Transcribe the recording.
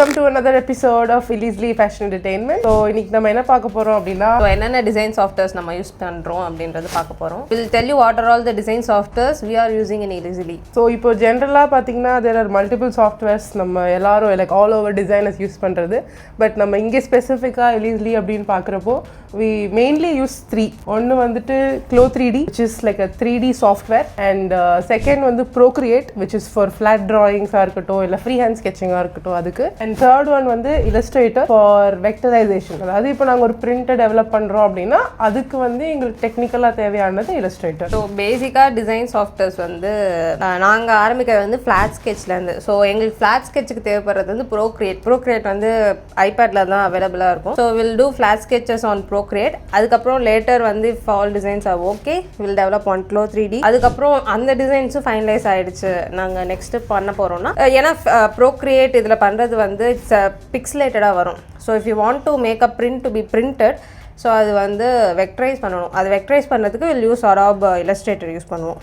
Welcome to another episode of Elizly Fashion Entertainment. So இன்னைக்கு நம்ம என்ன பார்க்க போறோம் அப்படினா என்னென்ன டிசைன் சாஃப்ட்வேர்ஸ் நம்ம யூஸ் பண்றோம் அப்படின்றது பார்க்க போறோம். We'll tell you what are all the design softwares we are using in Elizly. So இப்போ ஜெனரலா பாத்தீங்கன்னா there are multiple softwares நம்ம எல்லாரும் like all over designers use பண்றது. பட் நம்ம இங்க ஸ்பெசிஃபிக்கா Elizly அப்படினு பார்க்கறப்போ we mainly use 3. ஒன்னு வந்துட்டு Clo 3D which is like a 3D software and second வந்து Procreate which is for flat drawings ஆ இருக்கட்டும் இல்ல freehand sketching ஆ இருக்கட்டும் அதுக்கு. And third one வந்து Illustrator for vectorization. அதாவது இப்போ நாங்க ஒரு print டெவலப் பண்றோம் அப்படினா அதுக்கு வந்து எங்களுக்கு டெக்னிக்கலா தேவையானது Illustrator. ஸோ பேசிக்காக டிசைன் சாஃப்ட்வேர்ஸ் வந்து நாங்கள் ஆரம்பிக்கிறது வந்து ஃப்ளாட் ஸ்கெட்ச்லேருந்து. ஸோ எங்களுக்கு ஃப்ளாட் ஸ்கெட்சுக்கு தேவைப்படுறது வந்து ப்ரோக்ரியேட் வந்து ஐபேடில் தான் அவைலபிளாக இருக்கும். So will do flat sketches on Procreate. அதுக்கப்புறம் லேட்டர் வந்து if all designs are okay will develop on Clo 3D. அதுக்கப்புறம் அந்த டிசைன்ஸும் ஃபைனலைஸ் ஆகிடுச்சு. நாங்கள் நெக்ஸ்ட்டு பண்ண போகிறோம்னா ஏன்னா ப்ரோக்ரியேட் இதில் பண்ணுறது வந்து இட்ஸ் பிக்ஸ்லேட்டடாக வரும். So if you want to make a print to be printed so அது வந்து வெக்டரைஸ் பண்ணணும். அது வெக்டரைஸ் பண்ணுறதுக்கு will use Adobe Illustrator use பண்ணுவோம்.